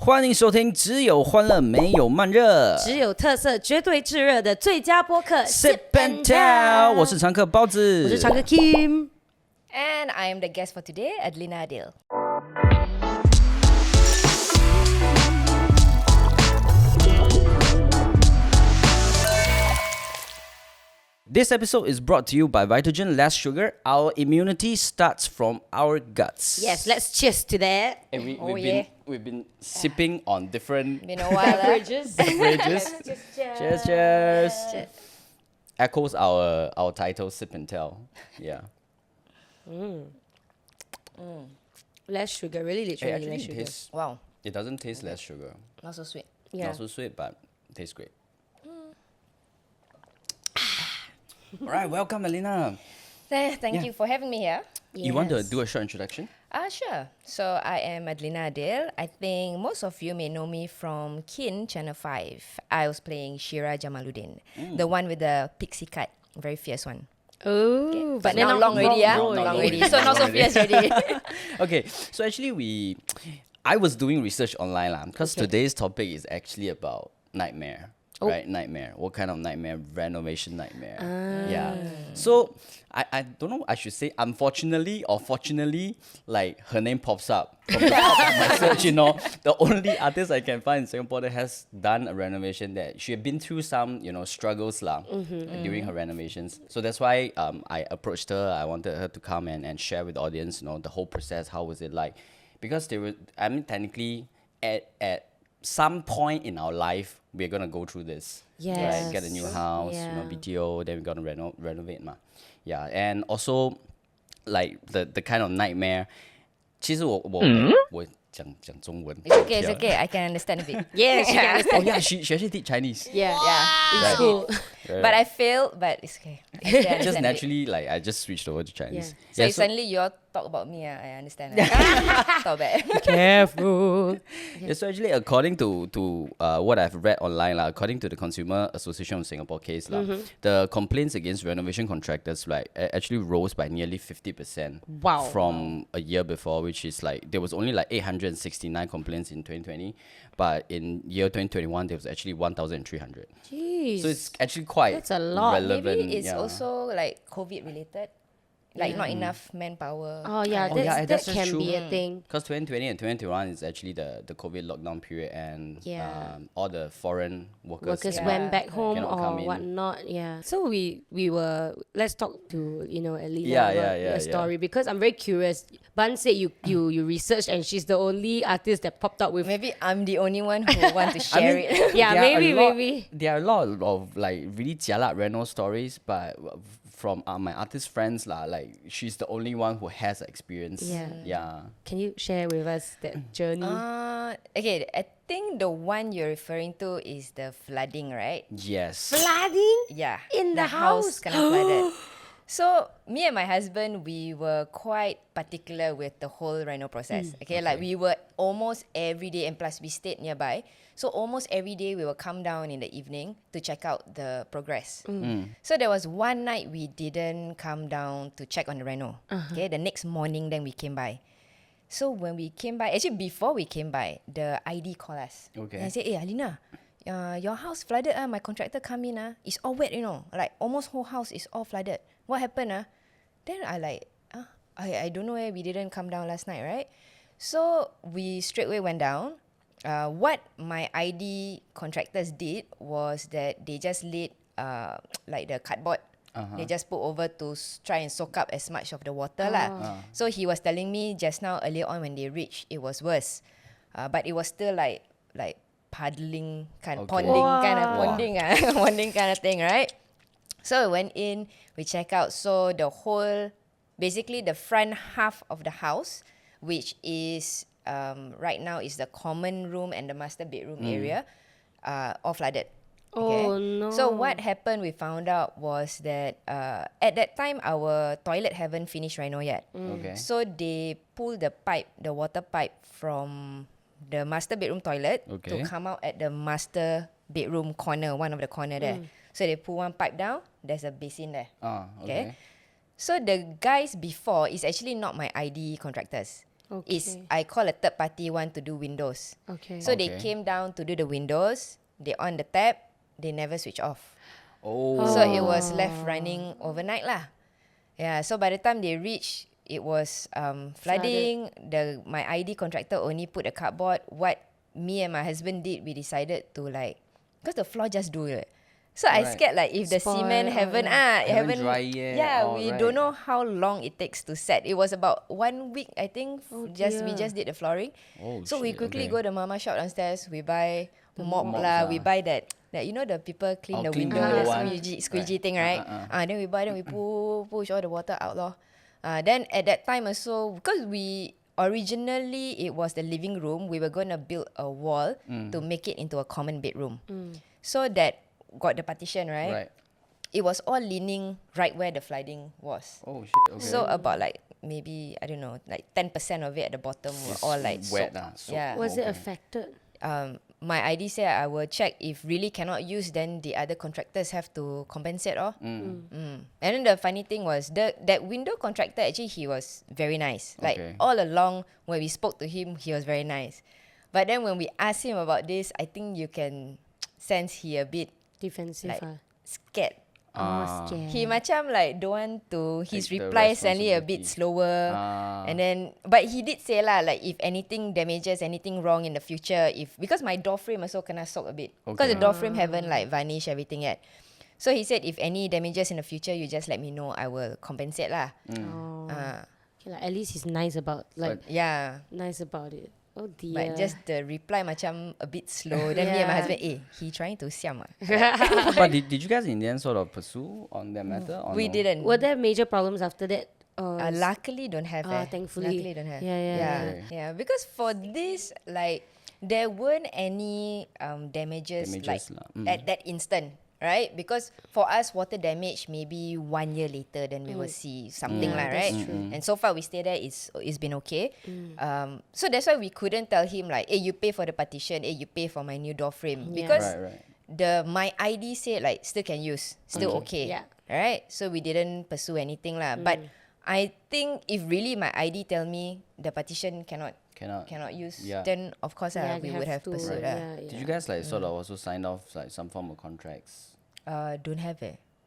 欢迎收听只有欢乐没有慢热，只有特色绝对炙热的最佳播客 Sip and Tell。我是常客包子，我是常客 Kim。 And I am the guest for today, Adlina Adil. This episode is brought to you by Vitagen Less Sugar. Our immunity starts from our guts. Yes, let's cheers to that. And yeah. we've been sipping on different Been a while. Beverages. beverages. Cheers. Cheers. Echoes our title, Sip and Tell. Yeah. Less sugar, really literally Actually, less it sugar. tastes, Wow, it doesn't taste less sugar. not so sweet. Yeah. Not so sweet, but it tastes great. All right, welcome, Adlina. Thank Yeah. you for having me here. You want to Yes. do a short introduction? Sure. So I am Adlina Adil. I think most of you may know me from Kin Channel 5. I was playing Shira Jamaluddin, the one with the pixie cut, very fierce one. Oh, But now long already, yeah? Long Long already. already. So not so Long already. fierce already. Okay, so actually I was doing research online because today's topic is actually about nightmare. Right, nightmare. What kind of nightmare? Renovation nightmare. Yeah. So I don't know. I should say unfortunately or fortunately, like her name pops up from the top of my search. You know, the only artist I can find in Singapore that has done a renovation. That she had been through some struggles during her renovations. So that's why I approached her. I wanted her to come and share with the audience. The whole process. How was it like? Because technically at some point in our life, we're gonna go through this. Yes. Right? Get a new house, Yeah. BTO, then we're gonna renovate Yeah, and also like the kind of nightmare. 其实我讲中文。 It's okay, it's okay. I can understand a bit. Yes, she can Oh understand. yeah, she actually did Chinese. Yeah. Yeah. In Right. school. But I failed, but it's okay. I still understand Just a bit. naturally, like I just switched over to Chinese. So Yeah, if suddenly you all talk about me, I understand. Not bad. Careful. Yeah, so actually, according to what I've read online, according to the Consumer Association of Singapore case, the complaints against renovation contractors actually rose by nearly 50%. Wow. From a year before, which is like there was only like 869 complaints in 2020, but in year 2021 there was actually 1,300. Jeez. So it's actually quite That's a lot. relevant. Maybe it's yeah. also like COVID related, like not enough manpower. Oh yeah, Oh, yeah, that that's can true. be a thing. Because 2020 and 2021 is actually the COVID lockdown period, and Yeah. all the foreign workers Workers Yeah. went back home Cannot come or in. whatnot. Yeah. So we were. Let's talk to Adlina Yeah, about yeah, your story because I'm very curious. Ban said you researched and she's the only artist that popped up with. Maybe I'm the only one who want to share it. Yeah, there are maybe, a lot- maybe. There are a lot of like really jialat reno stories, but from my artist friends like she's the only one who has experience. Yeah. Can you share with us that journey? Okay, I think the one you're referring to is the flooding, right? Yes. Flooding? Yeah. In the house? kind of flooded. So me and my husband, we were quite particular with the whole reno process. Okay, like we were almost every day, and plus we stayed nearby. So almost every day we will come down in the evening to check out the progress. So there was one night we didn't come down to check on the reno. Okay, the next morning then we came by. So when we came by, actually before we came by, the ID called us. Okay. And I said, hey Adlina, your house flooded. My contractor come in. It's all wet, like almost whole house is all flooded. What happened? Then I don't know. We didn't come down last night, right? So we straightway went down. What my ID contractors did was that they just laid like the cardboard. They just put over to try and soak up as much of the water lah. So he was telling me just now earlier on when they reached, it was worse, but it was still like puddling kind, ponding kind of thing, right? So we went in, we check out. So the whole, basically the front half of the house, which is right now is the common room and the master bedroom area, all flooded. Okay? Oh no. So what happened, we found out was that at that time our toilet haven't finished reno yet. Okay. So they pulled the water pipe from the master bedroom toilet to come out at the master bedroom corner, one of the corner there. So they pull one pipe down, there's a basin there. Okay. So the guys before is actually not my ID contractors. is I call a third party one to do windows. Okay. So they came down to do the windows. They on the tap. They never switch off. So it was left running overnight lah. Yeah. So by the time they reached, it was flooding. My ID contractor only put a cardboard. What me and my husband did, we decided to like, because the floor just do it. So I scared like if the cement haven't dry yet. Yeah, we don't know how long it takes to set. It was about 1 week, I think. We just did the flooring. So we quickly go to mama shop downstairs. We buy mop lah. We buy that you know the people clean the clean window, window the one. squeegee thing, right? Then we buy, then we push all the water out lor. Then at that time also, because we originally it was the living room, we were gonna build a wall to make it into a common bedroom. So that got the partition, right? It was all leaning right where the flooding was. Oh shit. Okay. So about like maybe I don't know, like 10% of it at the bottom were all like wet. Yeah. Was it affected? My ID said I will check if really cannot use, then the other contractors have to compensate. And then the funny thing was that window contractor actually he was very nice. Like all along when we spoke to him, he was very nice. But then when we asked him about this, I think you can sense he a bit Defensive. like scared. Scared. He macam like don't want to. His Take the reply suddenly a bit responsibility. slower, and then but he did say lah like if anything damages, anything wrong in the future, because my door frame also kena soak a bit because the door frame haven't like varnished everything yet. So he said if any damages in the future, you just let me know. I will compensate lah. Okay, like, at least he's nice about nice about it. Oh dear. But just the reply macam a bit slow. Then me and my husband, he trying to siam ah. But did you guys in the end sort of pursue on that matter? Or We no? didn't. Were there major problems after that? Luckily don't have. Thankfully. Luckily don't have. Yeah. Because for this, like, there weren't any damages like at that instant, right? Because for us, water damage maybe 1 year later, then we will see something lah, right? And so far we stay there, it's been okay. So that's why we couldn't tell him like, hey, you pay for the partition, hey, you pay for my new door frame, because my ID said like still can use, still okay. Right? So we didn't pursue anything lah. But I think if really my ID tell me the partition cannot use, then of course we would have pursued. Did you guys like sort of also sign off like some form of contracts? Don't have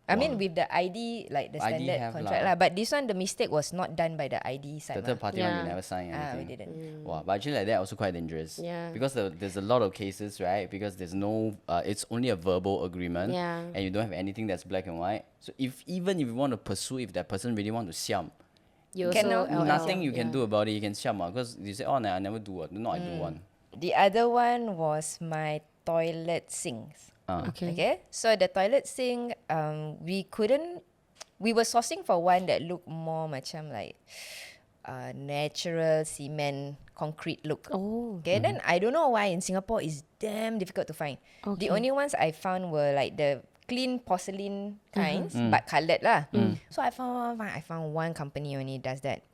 I mean with the ID, like the ID standard have contract lah. But this one, the mistake was not done by the ID side. The third party one, you never signed anything. We didn't. Wow, but actually like that also quite dangerous. Because there's a lot of cases, right? Because there's no, it's only a verbal agreement, and you don't have anything that's black and white. So even if you want to pursue, if that person really want to siam, You nothing you can do about it. You can siam because you say, oh no, I never do it. No, I do one. The other one was my toilet sinks. Okay. So the toilet sink, we were sourcing for one that looked more macam like natural cement concrete look. Okay. Then I don't know why in Singapore it's damn difficult to find. The only ones I found were like the clean porcelain kinds, but coloured lah. So I found one company only does that.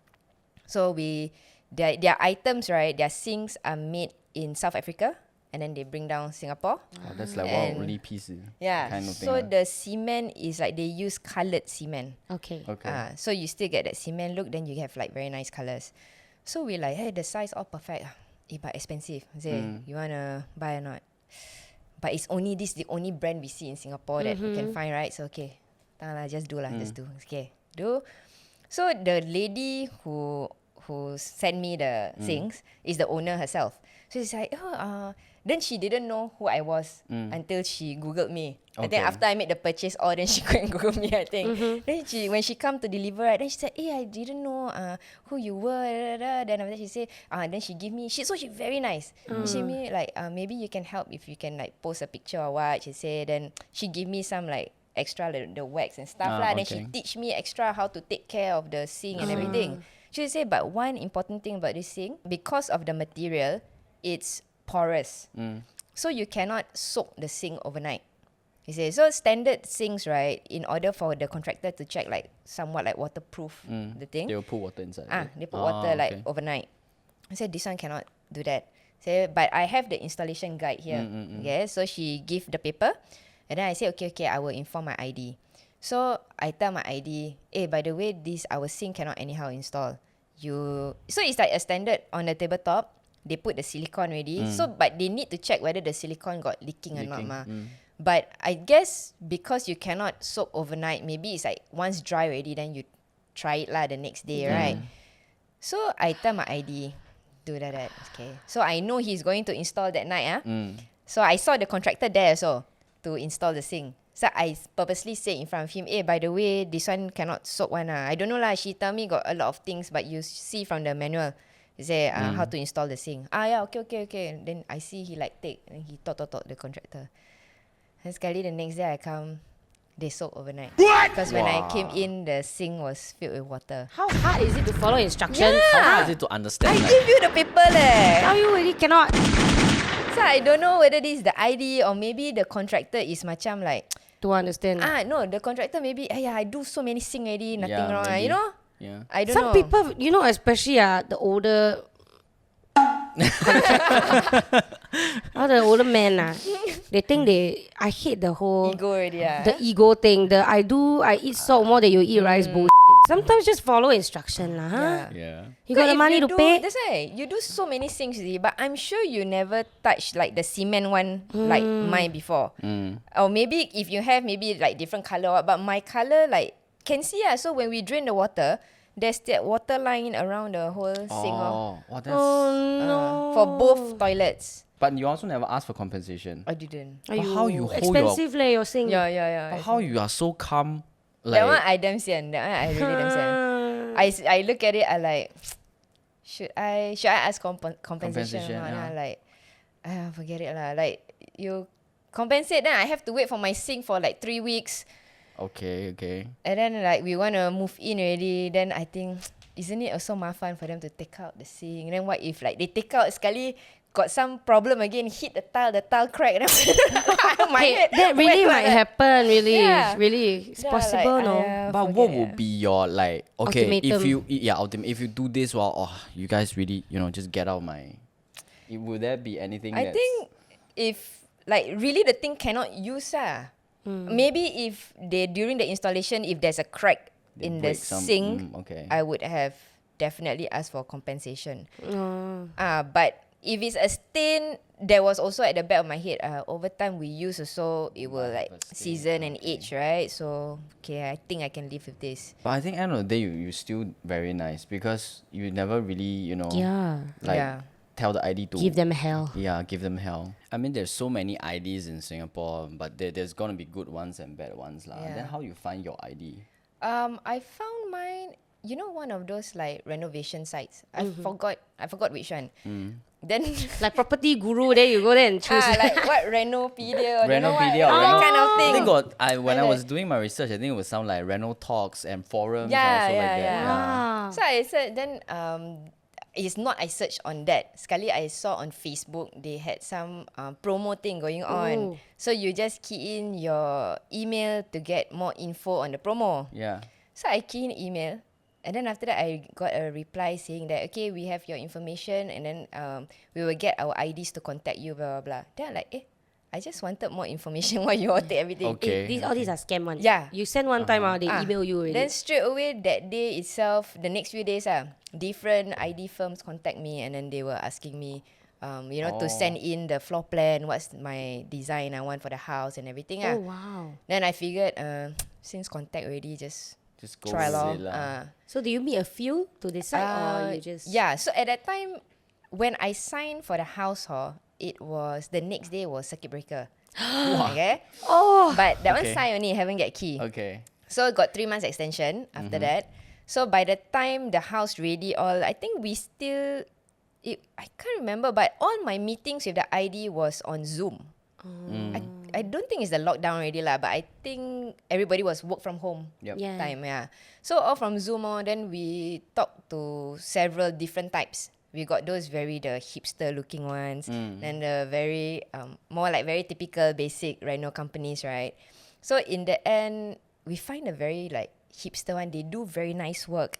So their items, right, their sinks are made in South Africa, and then they bring down Singapore. Oh, that's like one really piece. Kind of so thing, the cement is like they use coloured cement. Okay. So you still get that cement look, then you have like very nice colours. So we like, hey, the size all perfect. But expensive. Say, you wanna buy or not? But it's only the only brand we see in Singapore that we can find, right? So okay, just do. Okay, do. So the lady who sent me the things is the owner herself. So she's like, then she didn't know who I was until she Googled me. I think after I made the purchase, then she go and Google me, I think. Then when she come to deliver, right, then she said, hey, I didn't know who you were. Then after that she said, then she give me, so she very nice. She me like, maybe you can help if you can like post a picture or what. She said, then she give me some like extra the wax and stuff lah. Then she teach me extra how to take care of the sink and everything. She said, but one important thing about this sink, because of the material, it's porous. So you cannot soak the sink overnight. He says, so standard sinks, right, in order for the contractor to check like somewhat like waterproof the thing. They will put water inside. They put water like overnight. I said, this one cannot do that. Say, but I have the installation guide here. Okay, so she give the paper. And then I say, okay, I will inform my ID. So I tell my ID, hey, by the way, this our sink cannot anyhow install. so it's like a standard on the tabletop. They put the silicone already. So but they need to check whether the silicone got leaking or not ma. But I guess because you cannot soak overnight, maybe it's like once dry already, then you try it lah the next day, right? So I tell my ID, do that. Okay. So I know he's going to install that night. So I saw the contractor there also to install the sink. So I purposely say in front of him, by the way, this one cannot soak one. I don't know lah. She tell me got a lot of things, but you see from the manual, he say how to install the sink. Yeah, okay. Then I see he like take, and he talk the contractor. And sekali the next day I come, they soak overnight. Because when I came in, the sink was filled with water. How hard is it to follow instructions? How hard is it to understand? I give you the paper leh. How you really cannot? So I don't know whether this is the ID or maybe the contractor is macam like To understand. no, the contractor maybe I do so many sink already, nothing wrong. maybe. You know? Yeah. I don't Some know. people, especially the older the older men they think I hate the whole Ego already. the ego thing. I eat salt more than you eat rice bullshit. Sometimes just follow instruction lah. Huh? Yeah. You got the money to pay. That's why you do so many things, but I'm sure you never touched like the cement one like mine before. Or maybe if you have, maybe like different color. But my color like can see so when we drain the water, there's that water line around the whole sink. That's... No. For both toilets. But you also never asked for compensation. I didn't. But how you hold expensive leh your sink. Yeah. But how you are so calm? Like, That one I damn sian. That one I really damn sian. I look at it, I like, should I ask compensation or not? Like, forget it lah. Like, you compensate, then I have to wait for my sink for like 3 weeks. Okay. And then like we want to move in already. Then I think, isn't it also mafan for them to take out the sink? And then what if like they take out sekali, got some problem again, hit the tile crack. My head That really wet might lah. happen. Really, Yeah. really, it's Yeah, possible. like, No. But what would be your like? Okay, Ultimatum. if you do this, you guys really just get out my. Would there be anything? I think if like really the thing cannot use maybe if during the installation, if there's a crack in the sink, I would have definitely asked for compensation. But if it's a stain, there was also at the back of my head. Over time we use also, it will like season and age, right? So I think I can live with this. But I think end of the day, you still very nice because you never really tell the ID to Give them hell. Yeah, give them hell. I mean, there's so many IDs in Singapore, but there's gonna be good ones and bad ones lah. Yeah. Then how you find your ID? I found mine. One of those like renovation sites. I forgot which one. Then Like property guru, there you go there and choose. like what Renopedia or don't know what, Renopedia or that kind of I thing. think when I Like was doing my research, I think it would sound like Reno Talks and forums Yeah, and also yeah, like that. yeah. Ah. So I said then it's not I searched on that. Sekali I saw on Facebook they had some promo thing going on. Ooh. So you just key in your email to get more info on the promo. Yeah. So I key in email. And then after that, I got a reply saying that, okay, we have your information and then we will get our IDs to contact you, blah, blah, blah. Then I'm like, I just wanted more information while you all take everything. Okay. All these are scam ones. Yeah. You send one time, they email you already. Then straight away, that day itself, the next few days, different ID firms contact me and then they were asking me, to send in the floor plan, what's my design I want for the house and everything. Oh, wow. Then I figured, since contact already, just go try with lor. it lah. So do you meet a few to decide or you just... Yeah, so at that time, when I signed for the house, it was, the next day was circuit breaker. Okay? Oh! But that one Okay. signed only, haven't get key. Okay. So got 3 months extension after that. So by the time the house ready all, I think we still, I can't remember, but all my meetings with the ID was on Zoom. I don't think it's the lockdown already lah, but I think everybody was work from home Yeah. time. Yeah. So all from Zoom then we talked to several different types. We got those the hipster looking ones, and the very more like very typical basic reno companies, right? So in the end, we find a very like hipster one. They do very nice work.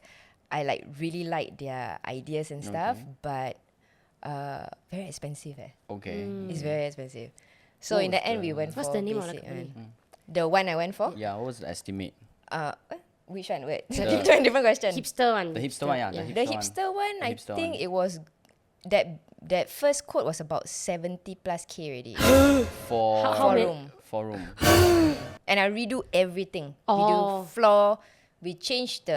I really like their ideas and stuff, but very expensive. Okay. It's very expensive. So What in the was end, we went What's for the name of the basic company? one. The one I went for, Yeah, what was the estimate? Which one? Wait, different question. Hipster one. The hipster one, yeah. The hipster one, The I hipster think one. it was that first quote was about 70 plus K already. For How many- room. 4 room. And I redo everything. We Oh. do floor. We changed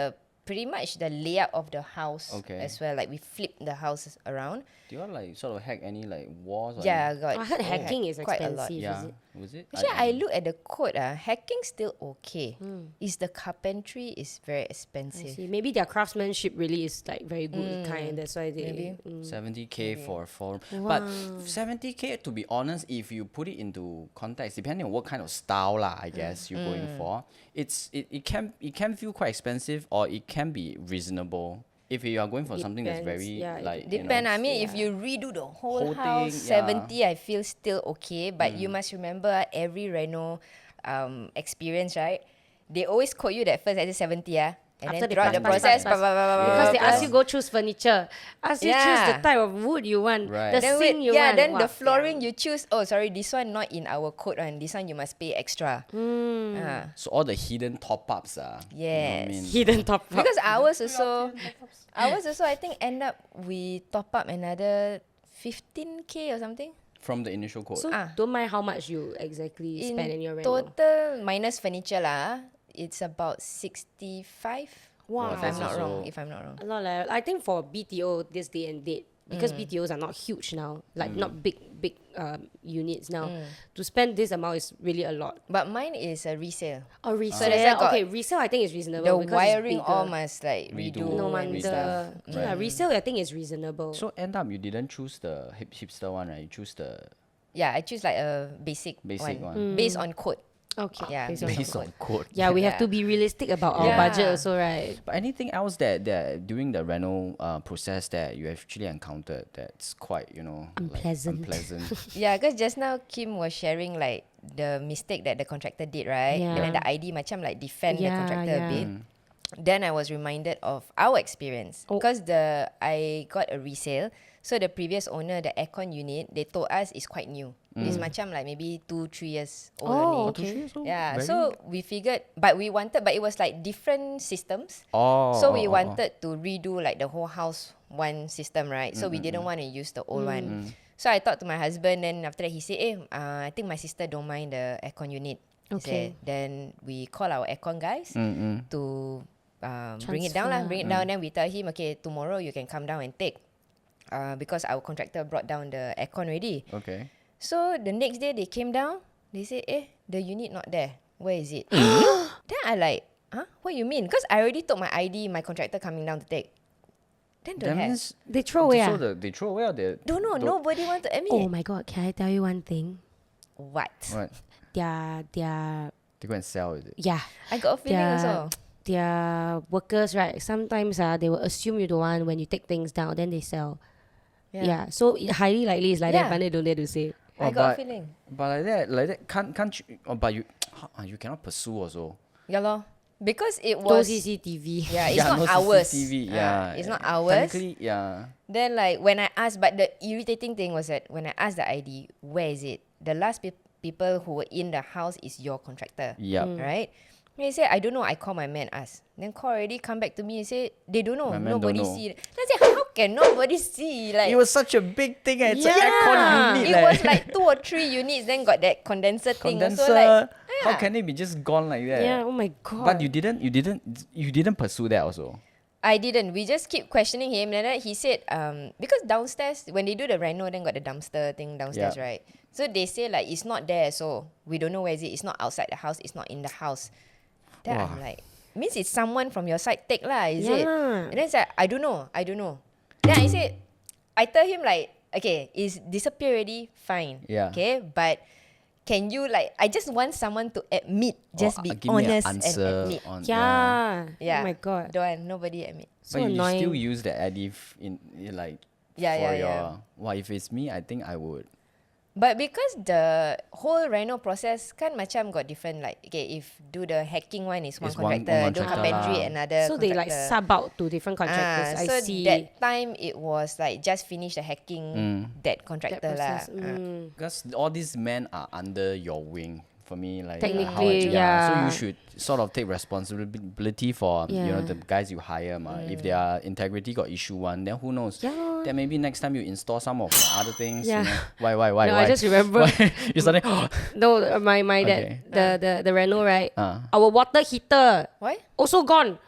pretty much the layout of the house Okay. as well. Like we flipped the houses around. Do you all like sort of hack any like walls? Or Yeah, any- got. I heard hacking is quite a lot. expensive. Yeah. Is it? Was it? Actually, I look at the code. Hacking still okay. Is the carpentry is very I expensive. see. Maybe their craftsmanship really is like very good kind. That's why they. maybe. 70K for 4 room. But 70K, to be honest, if you put it into context, depending on what kind of style lah, I guess you're going for, it can feel quite expensive or it can be reasonable. If you are going for something that's Depends, very yeah, like Depend. you know, I mean, if you redo the whole Whole house, thing, 70, I feel still okay. But you must remember, every reno experience, right? They always quote you that first at 70, and After then they throughout the plus, process, plus. Because they ask you go choose furniture, ask you choose the Yeah. type of wood you want, Right. the then sink you yeah, want. then Wah, the flooring piang. you choose. Oh, sorry, this one not in our code one. This one you must pay extra. so all the hidden top ups are. You know what I Yes. mean? Hidden top up. Because ours also, I think end up we top up another 15K or something. From the initial quote. So don't mind how much you exactly spend in your rental. total minus furniture lah, it's about 65. Wow. If I'm that's not also- wrong. If I'm not wrong. A lot, like, I think for BTO this day and date, because BTOs are not huge now, like not big units now, to spend this amount is really a lot. But mine is a resale. Oh, resale. that's why got Okay, resale I think is reasonable. The because wiring it's all bigger. must like Redo. redo. No and wonder. stuff. Yeah, resale I think is reasonable. So end up you didn't choose the hipster one, right? You choose the Yeah, I choose like a basic Basic one. one. Based on code. Okay. Yeah, based on based the on code. quote. Yeah, we have Yeah. to be realistic about our Yeah. budget also, right? But anything else that during the reno process that you actually encountered that's quite, you know, Unpleasant. Like unpleasant. Yeah, because just now Kim was sharing like the mistake that the contractor did, right? Yeah. And then the ID macam like defend the Yeah, contractor yeah. a bit. Then I was reminded of our experience Oh. because I got a resale. So the previous owner, the aircon unit, they told us is quite new. It's macam like maybe 2-3 years old Oh, only. okay. Yeah, Very- so we figured, but it was like different systems. Oh. So we wanted to redo like the whole house one system, right? So we didn't want to use the old one. So I talked to my husband, and after that he said, I think my sister don't mind the aircon unit. He Okay. said, then we call our aircon guys to bring it down Transfer. Then we tell him, okay, tomorrow you can come down and take. Because our contractor brought down the aircon already. Okay. So the next day they came down, they said, the unit not there. Where is it? Then I like, what you mean? Because I already took my ID, my contractor coming down to take. Then That don't have. means They throw away. so ah? they throw away or they Don't know, nobody want to admit. Oh my god, can I tell you one thing? What? what? Their They go and sell is it? yeah. I got a feeling Their, also. their workers, right? Sometimes they will assume you don't want when you take things down, then they sell. Yeah. So highly likely it's like that, Yeah. but they don't dare to say. I Oh, got a but- feeling. But like that can't you, but you cannot pursue also. Yeah lor. Because it No was CCTV. yeah, it's Yeah, not no ours. CCTV, yeah. It's not ours. Technically, yeah. Then like when I asked, but the irritating thing was that when I asked the ID, where is it? The last people who were in the house is your contractor. Yep. Right? Then he said, I don't know. I call my man, ask. Then call already, come back to me and say, they don't know. My man don't Nobody know. see. Then I said, how can nobody see? Like, It was such a big thing. It's Yeah. an aircon unit. it was like 2 or 3 units, then got that condenser thing. condenser. Also like, How can it be just gone like that? Yeah, oh my god. But you didn't pursue that also. I didn't. We just keep questioning him. And then he said, because downstairs, when they do the reno, then got the dumpster thing downstairs, Yeah. right? So they say like, it's not there. So we don't know where is it. It's not outside the house. It's not in the house. Then I'm Wow. like, means it's someone from your side take lah, is it? Yeah. And then it's like, I don't know. Then I said, I tell him like, okay, it's disappear already, fine. Yeah. Okay, but can you like, I just want someone to admit, just be give me an honest and answer admit. on Yeah. Yeah. Oh my god. Don't want, nobody admit. So but you annoying. still use the adif in like Yeah, for yeah, your yeah. Well, if it's me, I think I would. But because the whole reno process kan macam got different, like, okay, if do the hacking one is one It's one contractor, do contractor carpentry lah. another So they like contractor. sub out to different contractors. I so see. that time it was like just finish the hacking that That contractor lah. process. Mm. Because all these men are under your wing for me. Like Technically, So yeah. you should sort of take responsibility for you know Yeah. the guys you hire. If their integrity got issue one, then who knows? Yeah lor. Then maybe next time you install some of the other things. Yeah. You know? Why? No, I just remember. You started. No, my Okay. the Renault, right? Uh. Our water heater Why? also gone.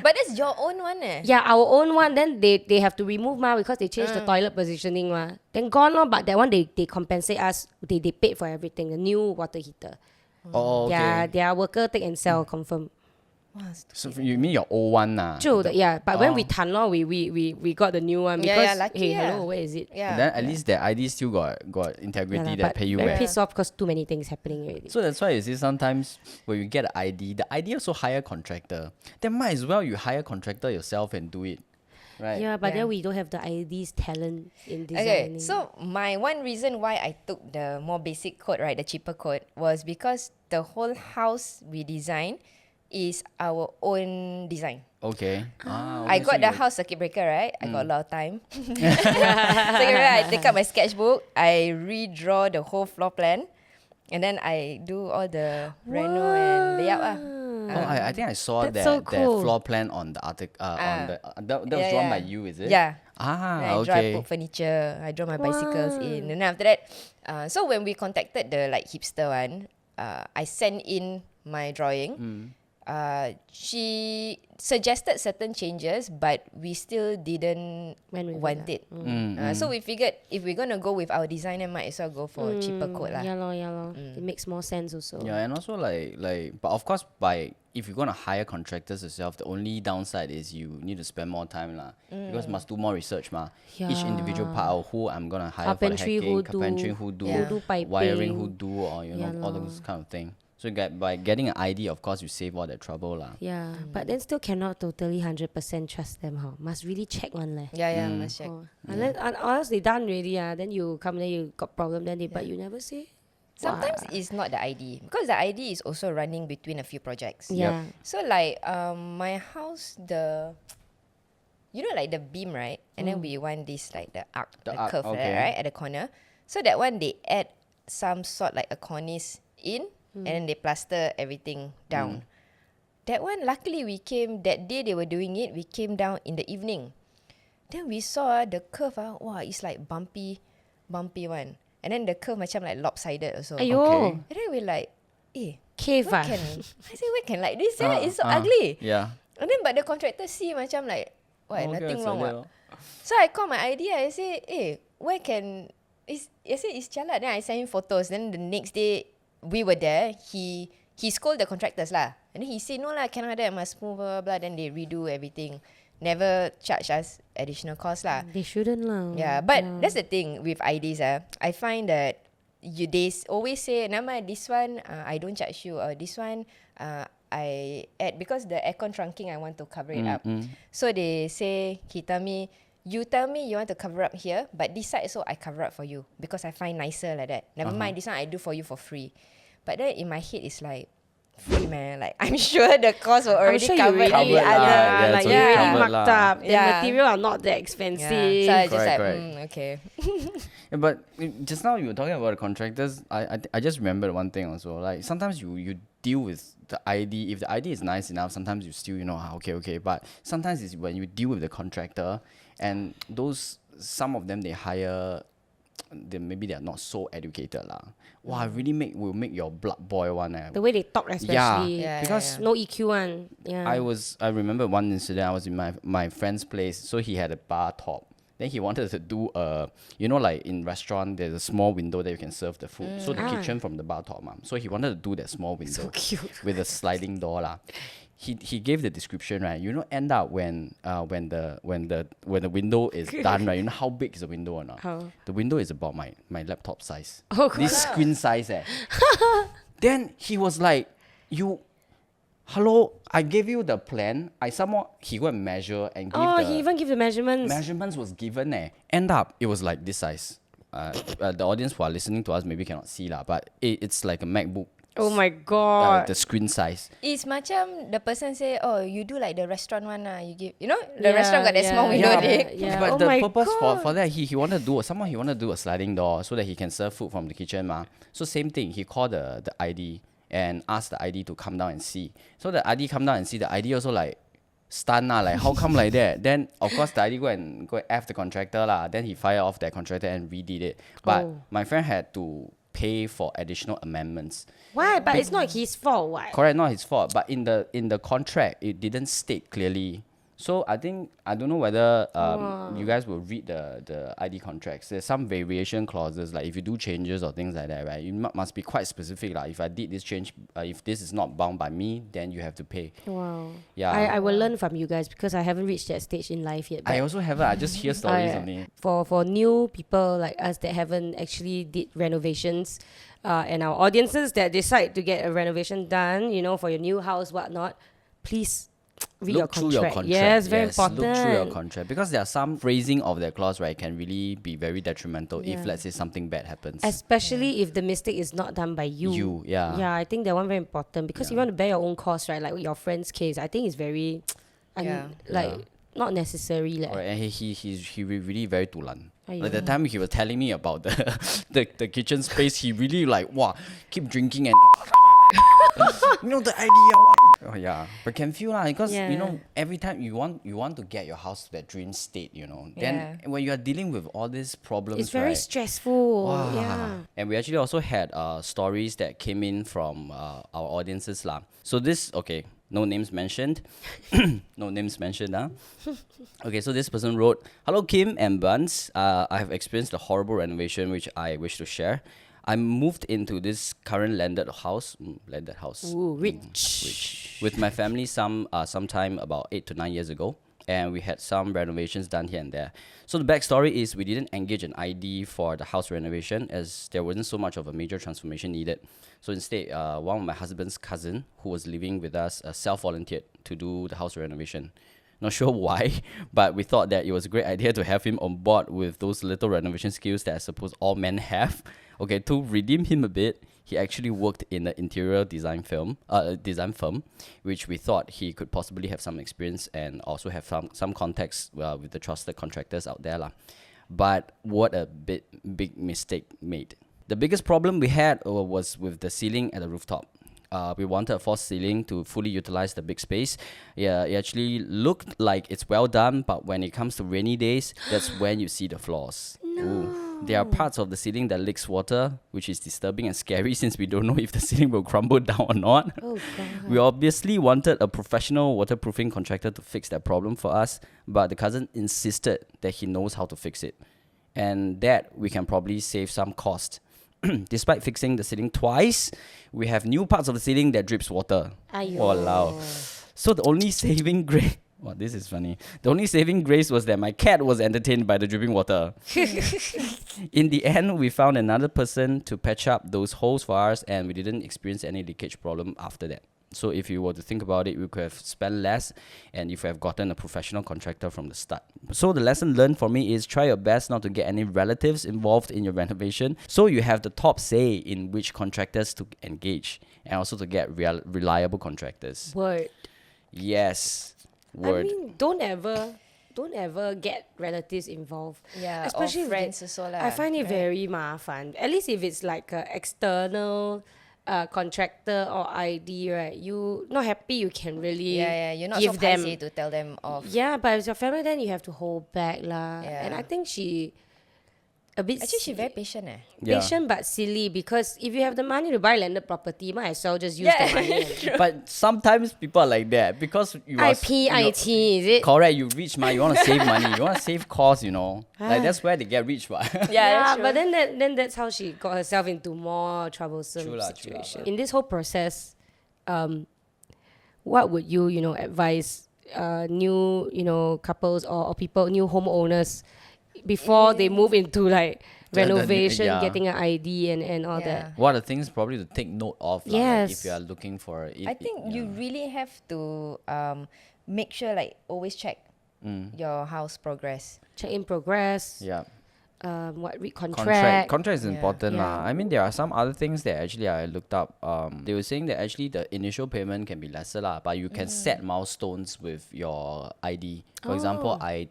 But that's your own one eh. Yeah, our own one. Then they have to remove because they changed the toilet positioning Then gone lor. But that one they compensate us. They paid for everything. The new water heater. Oh, okay. Yeah, their worker take and sell confirm. Wow, So you mean your old one nah? Yeah. But when we tan lor, we got the new one because Yeah, lucky, hey, yeah. hello, where is it? Yeah. Then at least the ID still got integrity lah, that but pay you very back. pissed off because too many things happening already. So that's why you see sometimes when you get an ID, the ID also hire contractor. Then might as well you hire contractor yourself and do it. Right? Yeah, but Yeah. then we don't have the ID's talent in Okay, designing. so my one reason why I took the more basic code, right, the cheaper code, was because the whole house we design is our own design. Okay. I got the house circuit breaker, right? I got a lot of time. Circuit breaker, I take out my sketchbook, I redraw the whole floor plan, and then I do all the reno and layout. I think I saw That's that so cool. that floor plan on the article. That was Yeah, drawn yeah. by you, is it? Yeah. Then Ah, I draw, I okay. put furniture, I draw my bicycles in. And then after that, so when we contacted the like hipster one, I sent in my drawing. She suggested certain changes, but we still didn't When we want did it. So we figured if we're gonna go with our designer, might as well go for a cheaper code lah. Yeah lor. It makes more sense also. Yeah, and also like, but of course, if you're gonna hire contractors yourself, the only downside is you need to spend more time lah. Because must do more research Each individual part of who I'm gonna hire Carpentry for the who hacking, do, carpentry who do, who do piping. wiring who do, or Yeah all those kind of thing. So by getting an ID, of course, you save all that trouble lah. Yeah, but then still cannot totally 100% trust them. Must really check one leh. Yeah, must check. Unless they done already, then you come there, you got problem, then but you never say. Sometimes it's not the ID because the ID is also running between a few projects. Yeah. So like my house, you know like the beam, right? And then we want this like the arc, The the arc, curve okay. right at the corner. So that one they add some sort like a cornice in and then they plaster everything down. That one luckily we came that day they were doing it, we came down in the evening. Then we saw the curve, wow, it's like bumpy one. And then the curve macam like lopsided also. Ayo, Okay. And then we're like, cave where can like this? It's so Ah, ugly. Yeah. And then but the contractor see macam like, Okay, nothing so wrong there. what. So I call my idea, I say, where can I say it's jalan. Then I send him photos. Then the next day we were there. He scolded the contractors lah. And then he said, no lah, cannot that, must move, blah, blah, blah. Then they redo everything. Never charge us additional cost lah. they shouldn't lah. Yeah, but that's the thing with IDs. I find that they always say, Nama, this one I don't charge you, or this one I add because the aircon trunking I want to cover it up. So they say, you tell me you want to cover up here, but this side also I cover up for you because I find nicer like that. Never mind, this one I do for you for free. But then in my head it's like, free man, like I'm sure the cost will already I'm sure cover you really the Covered lah. other. Yeah, like so you you already covered marked lah. up. The Yeah. material are not that expensive. Yeah. So I just Correct, like, correct. okay. Yeah, but just now you were talking about the contractors. I just remembered one thing also. Like sometimes you deal with the ID. If the ID is nice enough, sometimes you still okay. But sometimes it's when you deal with the contractor, and some of them they hire. Maybe they are not so educated lah. Wow, really will make your blood boil one. The way they talk especially. Yeah, because No EQ one. Yeah. I remember one incident. I was in my friend's place, so he had a bar top. Then he wanted to do like in restaurant, there's a small window that you can serve the food. So the kitchen from the bar top, so he wanted to do that small window So cute. with a sliding door lah. He gave the description, right? End up when the window is done, right? You know how big is the window or not? How? The window is about my laptop size. Oh, This screen size, Then he was like, hello, I gave you the plan. He go and measure and give he even give the measurements. measurements was given. End up, it was like this size. The audience who are listening to us maybe cannot see lah, but it's like a MacBook Oh my god. the screen size. It's macam the person say, oh, you do like the restaurant one lah. You give, the restaurant got that small window. Yeah. But Oh the my purpose God. for that, he wanted to do somehow he wanted to do a sliding door so that he can serve food from the kitchen ma. So same thing, he called the ID and asked the ID to come down and see. So the ID come down and see, the ID also like stunned lah, like how come like that? Then of course the ID go and F the contractor lah. Then he fired off that contractor and redid it. But my friend had to pay for additional amendments. Why? But it's not his fault. Why? Correct, not his fault. But in the contract, it didn't state clearly. So I don't know whether you guys will read the ID contracts. There's some variation clauses, like if you do changes or things like that, right? You must be quite specific. Like if I did this change, if this is not bound by me, then you have to pay. Wow. Yeah. I will learn from you guys because I haven't reached that stage in life yet. I also haven't. I just hear stories only. For new people like us that haven't actually did renovations, and our audiences that decide to get a renovation done, for your new house, whatnot, please read Look through your contract. Yes, very important. Look through your contract because there are some phrasing of that clause, right, can really be very detrimental if, let's say, something bad happens. Especially if the mistake is not done by you. Yeah, I think that one very important because you want to bear your own cost, right? Like your friend's case, I think it's very, not necessary. Like. Right, and he really very dulan. Like the time he was telling me about the kitchen space, he really like keep drinking and the idea. Oh yeah, but can feel because every time you want to get your house to that dream state, then when you are dealing with all these problems, it's very stressful. Wow. Yeah. And we actually also had stories that came in from our audiences lah. So this no names mentioned. No names mentioned, huh? Okay, so this person wrote, "Hello Kim and Buns. I have experienced a horrible renovation which I wish to share. I moved into this current landed house. Ooh, rich. With my family sometime about 8 to 9 years ago. And we had some renovations done here and there. So the backstory is we didn't engage an ID for the house renovation as there wasn't so much of a major transformation needed. So instead, one of my husband's cousin who was living with us self-volunteered to do the house renovation. Not sure why, but we thought that it was a great idea to have him on board with those little renovation skills that I suppose all men have. Okay, to redeem him a bit, he actually worked in the interior design firm, which we thought he could possibly have some experience and also have some contacts with the trusted contractors out there lah. But what a big mistake made. The biggest problem we had was with the ceiling at the rooftop. We wanted a false ceiling to fully utilize the big space. Yeah, it actually looked like it's well done, but when it comes to rainy days, that's when you see the flaws. Ooh. There are parts of the ceiling that leaks water, which is disturbing and scary since we don't know if the ceiling will crumble down or not. Oh, God. We obviously wanted a professional waterproofing contractor to fix that problem for us, but the cousin insisted that he knows how to fix it, and that we can probably save some cost. Despite fixing the ceiling twice, we have new parts of the ceiling that drips water. Aiyo. Walao. So the only saving grace... Wow, this is funny. The only saving grace was that my cat was entertained by the dripping water. In the end, we found another person to patch up those holes for us, and we didn't experience any leakage problem after that. So if you were to think about it, we could have spent less and if we have gotten a professional contractor from the start. So the lesson learned for me is try your best not to get any relatives involved in your renovation, so you have the top say in which contractors to engage and also to get reliable contractors. Word. Yes. Word. I mean, don't ever get relatives involved. Yeah, especially or friends also lah. I find it very mafan. At least if it's like an external contractor or ID, right? You not happy, you can really you're not give so them paiseh to tell them off. Yeah, but if your family, then you have to hold back lah. Yeah. And I think she a bit Actually, she's very patient. patient but silly, because if you have the money to buy landed property, might as well just use the money. But sometimes people are like that because you are IT, is it? correct. You rich, you want to save money, you want to save costs, like that's where they get rich, but Yeah, but then that's how she got herself into more troublesome True lah, situation. but- In this whole process, what would you advise new couples or people, new homeowners, before they move into like renovation, getting an ID and all that? what are the things probably to take note of lah, like Yes. if you are looking for it? I think you really have to make sure, like, always check your house progress. Check in progress. Yeah. contract. Contract is important Yeah. I mean, there are some other things that actually I looked up. They were saying that actually the initial payment can be lesser lah, but you can set milestones with your ID. For example, I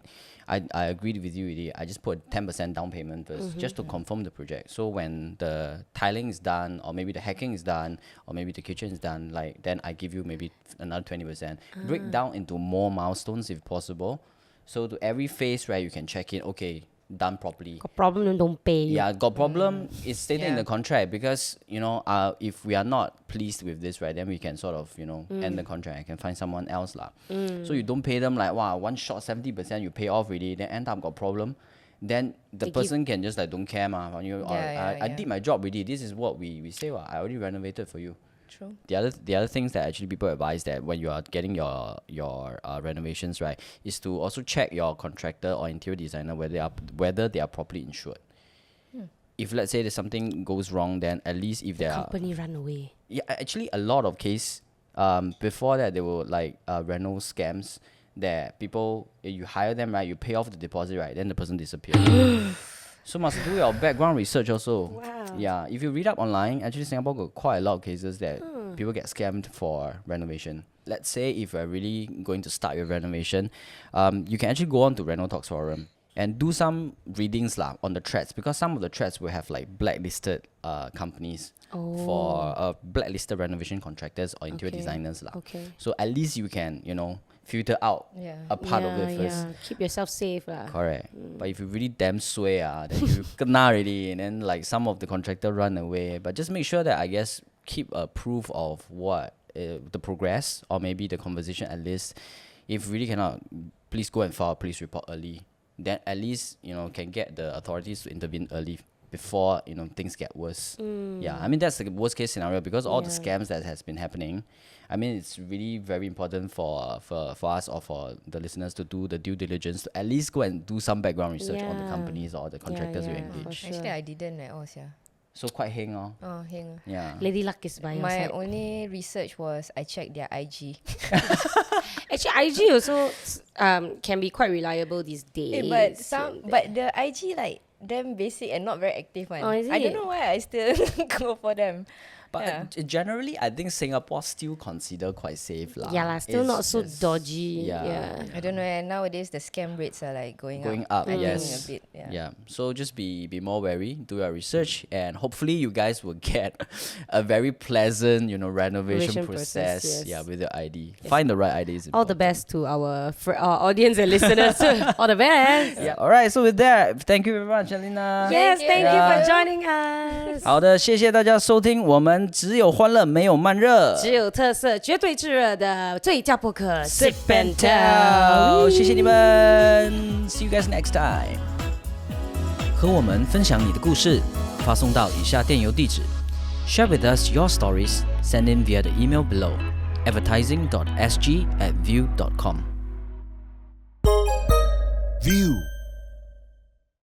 agreed with you already. I just put 10% down payment first, just to confirm the project. So when the tiling is done, or maybe the hacking is done, or maybe the kitchen is done, like then I give you maybe another 20%. Break down into more milestones if possible. So to every phase, right, you can check in. Okay, done properly. Got problem, then don't pay. Yeah, got problem. It's stated in Yeah. the contract, because if we are not pleased with this, right, then we can sort of end the contract. I can find someone else lah. So you don't pay them like wow, one shot 70% you pay off already, then end up got problem. Then the person can just like don't care ma. I did my job already. This is what we say. I already renovated for you. True. The other things that actually people advise that when you are getting your renovations, right, is to also check your contractor or interior designer whether they are properly insured. If let's say there's something goes wrong, then at least if they are Company run away. yeah, actually a lot of case before that there were like reno scams that people you hire them, right, you pay off the deposit, right, then the person disappears. So must do your background research also. Wow. Yeah, if you read up online, actually Singapore got quite a lot of cases that people get scammed for renovation. Let's say if you're really going to start your renovation, you can actually go on to Reno Talks forum and do some readings lah on the threads, because some of the threads will have like blacklisted companies for blacklisted renovation contractors or interior designers lah. Okay. So at least you can filter out a part of it first. Yeah. Keep yourself safe lah. Correct. But if you really damn sway, then you kena already, and then like some of the contractor run away. But just make sure that I guess keep a proof of what the progress, or maybe the conversation at least. If really cannot, please go and file a police report early. Then at least can get the authorities to intervene early before things get worse. Yeah, I mean that's the worst case scenario, because all the scams that has been happening. I mean, it's really very important for us or for the listeners to do the due diligence, to at least go and do some background research on the companies or the contractors you engage. Sure. Actually, I didn't at all, yeah. So quite heng oh. Oh, hang. Yeah. Lady Luck is by your My side. only research was I checked their IG. Actually, IG also can be quite reliable these days. But the IG like damn basic and not very active one. Oh, is I don't it? know why I still go for them. But generally, I think Singapore still consider quite safe lah. Yeah lah, still It's not so just- dodgy. Yeah. I don't know. And nowadays the scam rates are like going up, I yes. think a bit. Yeah. So just be more wary, do your research, and hopefully you guys will get a very pleasant, renovation Renovation process, process. yes. Yeah, with your ID. Find the right ID. Is All the important. best to our audience and listeners. All the best. Yeah. All right. So with that, thank you very much, Adlina. Yes, thank you Yeah. for joining us. 好的，谢谢大家收听，我们只有欢乐，没有慢热。只有特色，绝对炙热的最佳播客 Sip and Tell，谢谢你们，See you guys next time。和我们分享你的故事，发送到以下电邮地址 ：share with us your stories. Send in via the email below. advertising.sg@view.com. View